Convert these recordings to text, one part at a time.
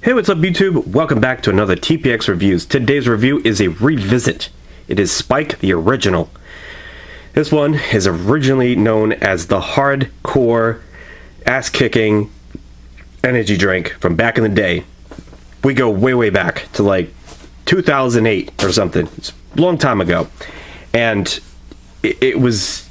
Hey, what's up YouTube? Welcome back to another TPX Reviews. Today's review is a revisit. It is Spike the Original. This one is originally known as the hardcore, ass-kicking energy drink from back in the day. We go way back to like 2008 or something. It's a long time ago. And it was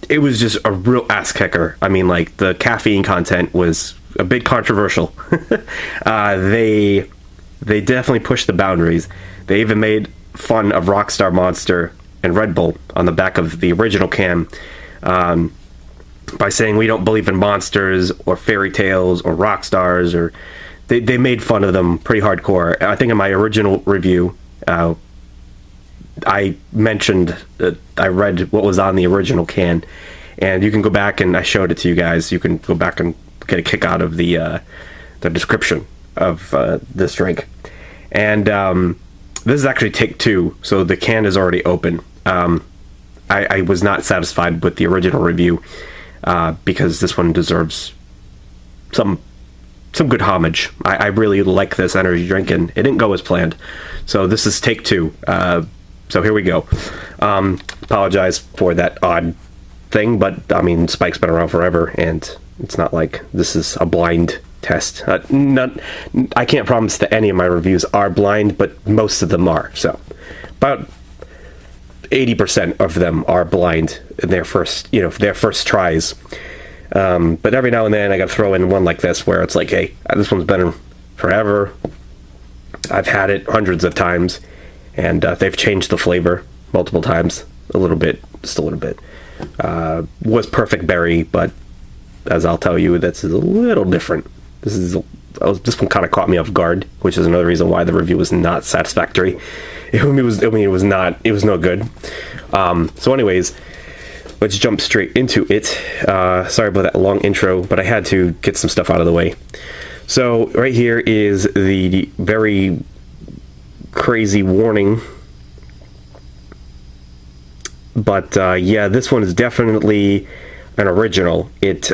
just a real ass-kicker. I mean, like, the caffeine content was a bit controversial. They definitely pushed the boundaries. They even made fun of Rockstar Monster and Red Bull on the back of the original can, by saying we don't believe in monsters or fairy tales or rock stars, or they made fun of them pretty hardcore. I think in my original review, I mentioned that I read what was on the original can, and you can go back and I showed it to you guys. You can go back and get a kick out of the description of this drink. And this is actually take two, so the can is already open. I was not satisfied with the original review because this one deserves some good homage. I really like this energy drink, and it didn't go as planned. So this is take two. So here we go. Apologize for that odd thing, but I mean, Spike's been around forever, and it's not like this is a blind test. I can't promise that any of my reviews are blind, but most of them are. So about 80% of them are blind in their first tries. But every now and then I gotta throw in one like this where it's like, hey, this one's been forever. I've had it hundreds of times, and they've changed the flavor multiple times. Just a little bit. Was perfect berry, but as I'll tell you, this is a little different. This one kind of caught me off guard, which is another reason why the review was not satisfactory. It was no good. So anyways, let's jump straight into it. Sorry about that long intro, but I had to get some stuff out of the way. So right here is the very crazy warning. But yeah, this one is definitely an original. It's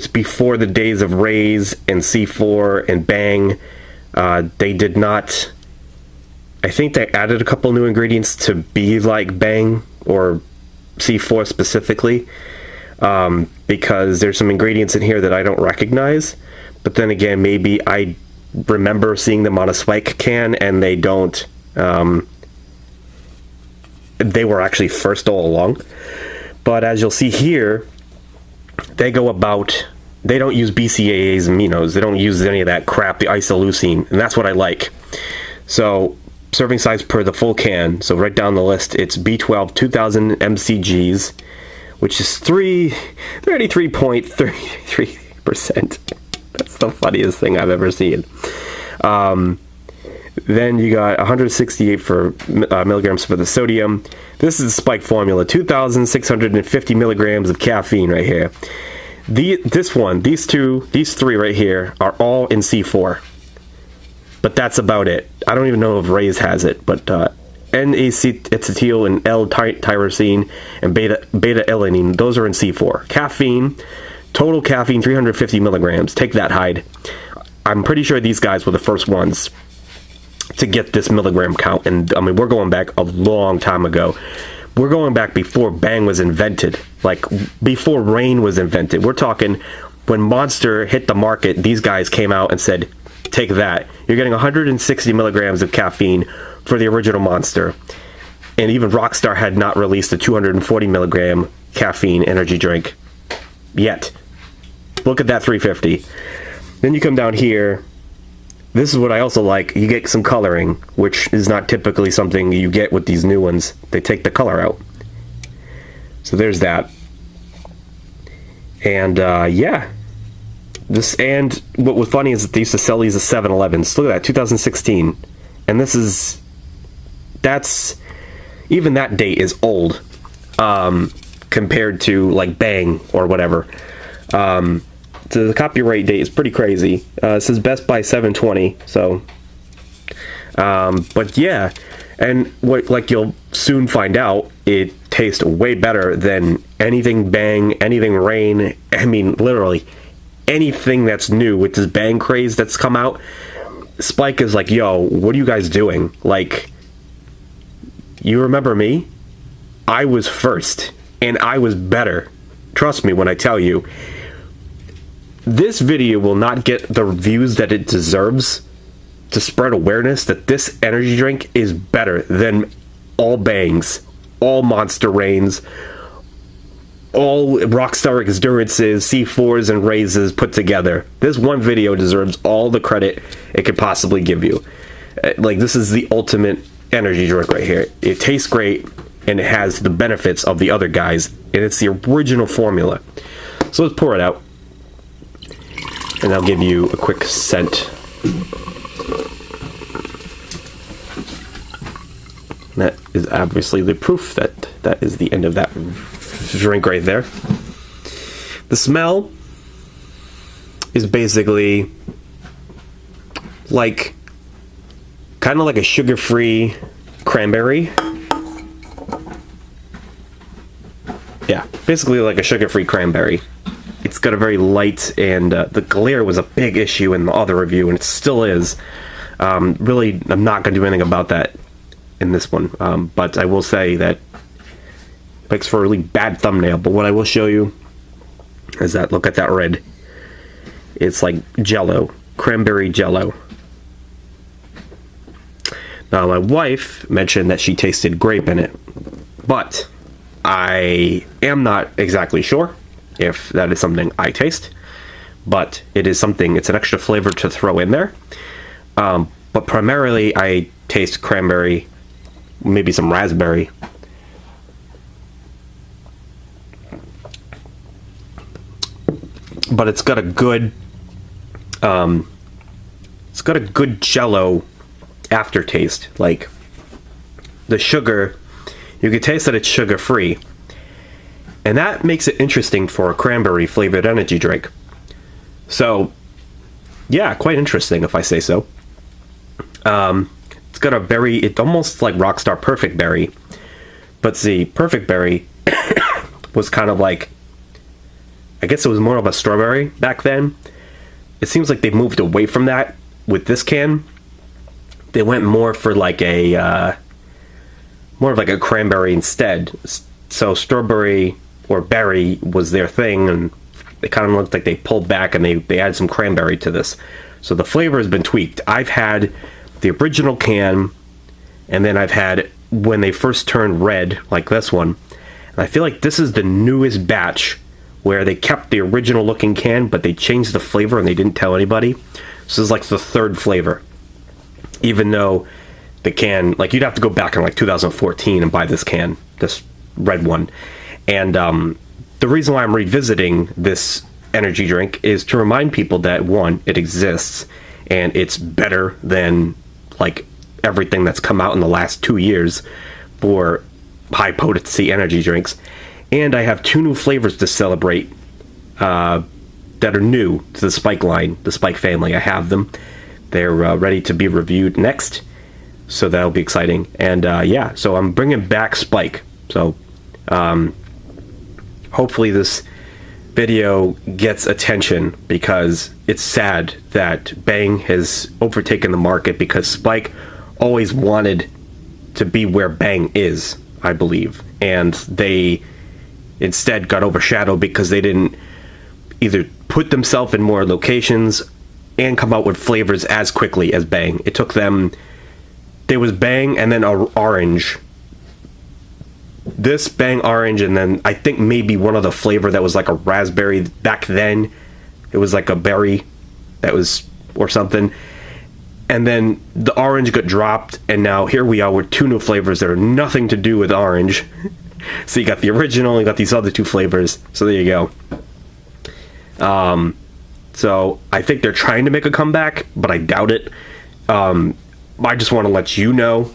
before the days of Rays and C4 and Bang. They did not. I think they added a couple new ingredients to be like Bang or C4 specifically, because there's some ingredients in here that I don't recognize. But then again, maybe I remember seeing them on a Spike can, and they don't. They were actually first all along. But as you'll see here, they don't use BCAAs and aminos. They don't use any of that crap, the isoleucine, and that's what I like. So, serving size per the full can, so right down the list, it's B12 2000 mcgs, which is 33.33%. That's the funniest thing I've ever seen. Then you got 168 milligrams for the sodium. This is Spike formula, 2,650 milligrams of caffeine right here. These three right here are all in C4. But that's about it. I don't even know if Rays has it, but N-acetyl and L-tyrosine and beta-alanine, those are in C4. Caffeine, total caffeine, 350 milligrams. Take that, Hyde. I'm pretty sure these guys were the first ones to get this milligram count, and I mean, we're going back a long time ago. We're going back before Bang was invented, like before Rain was invented. We're talking when Monster hit the market, these guys came out and said, take that. You're getting 160 milligrams of caffeine for the original Monster, and even Rockstar had not released a 240 milligram caffeine energy drink yet. Look at that 350. Then you come down here. This is what I also like. You get some coloring, which is not typically something you get with these new ones. They take the color out. So there's that. And yeah. And what was funny is that they used to sell these at 7-Elevens. Look at that, 2016. And even that date is old, compared to like Bang or whatever. So the copyright date is pretty crazy. It says Best Buy 7/20. So, but yeah, and what, like, you'll soon find out, it tastes way better than anything Bang, anything Rain. I mean, literally anything that's new with this Bang craze that's come out, Spike is like, yo, what are you guys doing? Like, you remember me? I was first, and I was better. Trust me when I tell you. This video will not get the views that it deserves to spread awareness that this energy drink is better than all Bangs, all Monster Reigns, all Rockstar Endurances, C4s, and Raises put together. This one video deserves all the credit it could possibly give you. Like, this is the ultimate energy drink right here. It tastes great, and it has the benefits of the other guys, and it's the original formula. So let's pour it out, and I'll give you a quick scent. That is obviously the proof that that is the end of that drink right there. The smell is basically like kind of like a sugar-free cranberry. Yeah, basically like a sugar-free cranberry. It's got a very light, and the glare was a big issue in the other review, and it still is. Really, I'm not going to do anything about that in this one, but I will say that it makes for a really bad thumbnail. But what I will show you is that, look at that red. It's like Jello, cranberry Jello. Now, my wife mentioned that she tasted grape in it, but I am not exactly sure if that is something I taste, but it is something, it's an extra flavor to throw in there. But primarily I taste cranberry, maybe some raspberry. But it's got a good Jello aftertaste. Like, the sugar, you can taste that it's sugar free, and that makes it interesting for a cranberry flavored energy drink. So yeah, quite interesting if I say so. It's got a berry, it's almost like Rockstar Perfect Berry, but the Perfect Berry was kind of like, I guess it was more of a strawberry back then. It seems like they moved away from that with this can. They went more for like a more of like a cranberry instead. So strawberry or berry was their thing, and it kind of looked like they pulled back and they added some cranberry to this. So the flavor has been tweaked. I've had the original can, and then I've had when they first turned red, like this one. And I feel like this is the newest batch where they kept the original looking can, but they changed the flavor and they didn't tell anybody. So this is like the third flavor. Even though the can, like, you'd have to go back in like 2014 and buy this can, this red one. And the reason why I'm revisiting this energy drink is to remind people that, one, it exists, and it's better than like everything that's come out in the last 2 years for high potency energy drinks. And I have 2 new flavors to celebrate that are new to the Spike line, the Spike family. I have them. They're ready to be reviewed next, so that'll be exciting. And yeah, so I'm bringing back Spike. So hopefully this video gets attention, because it's sad that Bang has overtaken the market, because Spike always wanted to be where Bang is, I believe, and they instead got overshadowed because they didn't either put themselves in more locations and come out with flavors as quickly as Bang. It took them, there was Bang and then orange, this Bang orange, and then I think maybe one other flavor that was like a raspberry. Back then it was like a berry that was, or something, and then the orange got dropped, and now here we are with 2 new flavors that are nothing to do with orange. So you got the original, you got these other 2 flavors, so there you go. So I think they're trying to make a comeback, but I doubt it. I just want to let you know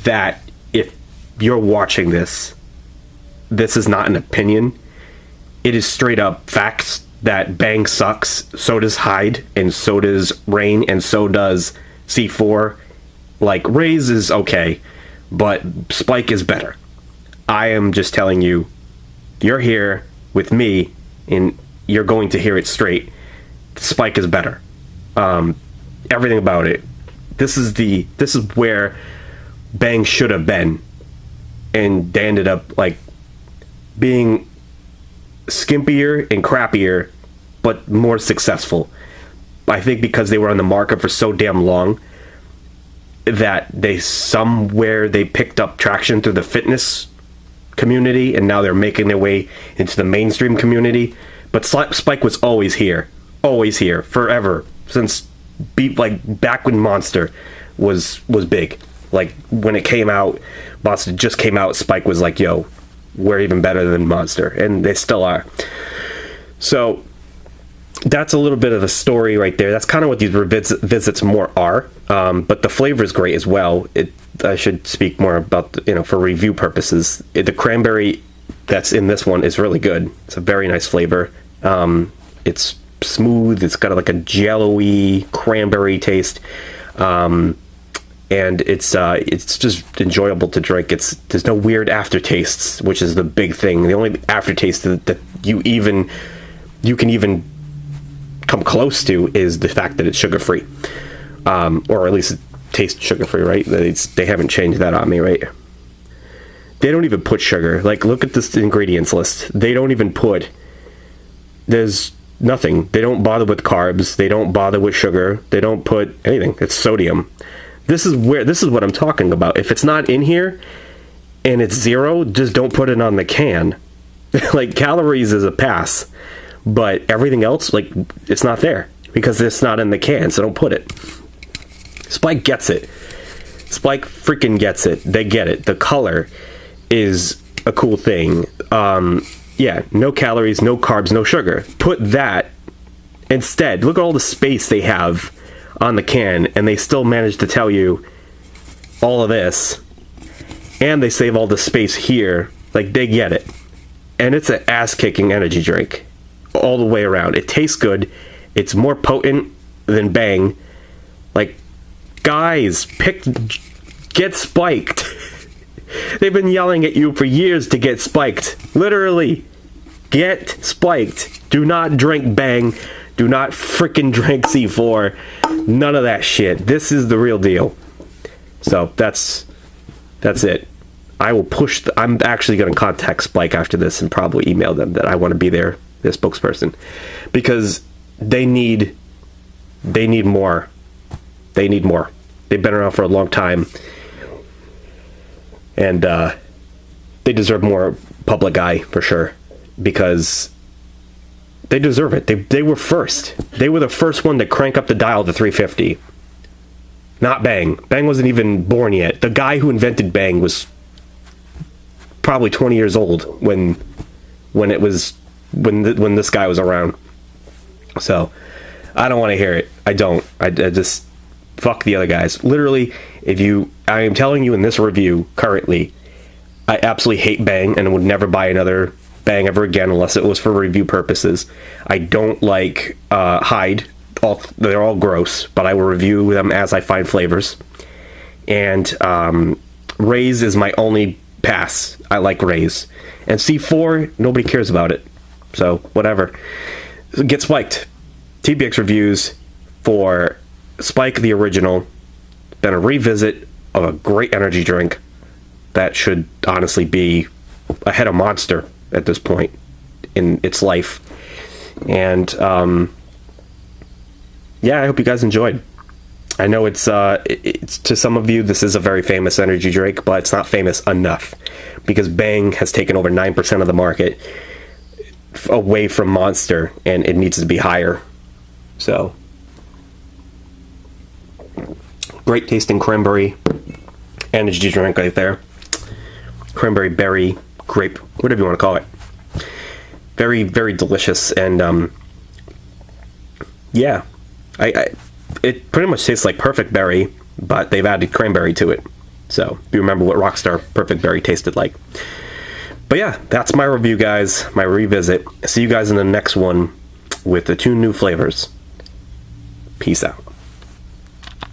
that if you're watching this, this is not an opinion. It is straight up facts that Bang sucks, so does Hyde, and so does Rain, and so does C4. Like, Raze is okay, but Spike is better. I am just telling you, you're here with me, and you're going to hear it straight. Spike is better. Everything about it. This is where Bang should have been, and they ended up like being skimpier and crappier, but more successful. I think because they were on the market for so damn long that they picked up traction through the fitness community, and now they're making their way into the mainstream community. But Spike was always here, forever, since back when Monster was big. Like when it came out, Monster just came out, Spike was like, yo, we're even better than Monster, and they still are. So that's a little bit of the story right there. That's kind of what these visits more are. But the flavor is great as well. I should speak more about, for review purposes. The cranberry that's in this one is really good. It's a very nice flavor. It's smooth. It's got like a jello-y cranberry taste. And it's just enjoyable to drink. There's no weird aftertastes, which is the big thing. The only aftertaste that you can even come close to is the fact that it's sugar-free, or at least it tastes sugar-free, right? They haven't changed that on me, right? They don't even put sugar. Like, look at this ingredients list. They don't even put. There's nothing. They don't bother with carbs. They don't bother with sugar. They don't put anything. It's sodium. This is what I'm talking about. If it's not in here and it's 0, just don't put it on the can. Like, calories is a pass, but everything else, like, it's not there because it's not in the can, so don't put it. Spike gets it. Spike freaking gets it. They get it. The color is a cool thing. Yeah, no calories, no carbs, no sugar. Put that instead. Look at all the space they have on the can, and they still manage to tell you all of this, and they save all the space here. Like, they get it. And it's an ass-kicking energy drink all the way around. It tastes good. It's more potent than Bang. Like, guys, get spiked. They've been yelling at you for years to get spiked. Literally, get spiked. Do not drink Bang. Do not freaking drink C4. None of that shit. This is the real deal. So that's it. I will push. I'm actually going to contact Spike after this and probably email them that I want to be their spokesperson, because they need more. They need more. They've been around for a long time, and they deserve more public eye for sure, because they deserve it. They were first. They were the first one to crank up the dial to 350. Not Bang. Bang wasn't even born yet. The guy who invented Bang was probably 20 years old when this guy was around. So I don't want to hear it. I don't. I just fuck the other guys. Literally, I am telling you in this review currently, I absolutely hate Bang and would never buy another Bang ever again unless it was for review purposes. I don't like Hyde. They're all gross, but I will review them as I find flavors. And Ray's is my only pass. I like Ray's. And C4, nobody cares about it. So, whatever. Get spiked. TPX reviews for Spike the Original. Been a revisit of a great energy drink that should honestly be ahead of Monster at this point in its life. And yeah, I hope you guys enjoyed. I know it's to some of you this is a very famous energy drink, but it's not famous enough because Bang has taken over 9% of the market away from Monster, and it needs to be higher. So, great tasting cranberry energy drink right there. Cranberry, berry, grape, whatever you want to call it. Very, very delicious, and yeah, it pretty much tastes like Perfect Berry, but they've added cranberry to it. So, if you remember what Rockstar Perfect Berry tasted like. But yeah, that's my review, guys, my revisit. See you guys in the next one with the 2 new flavors. Peace out.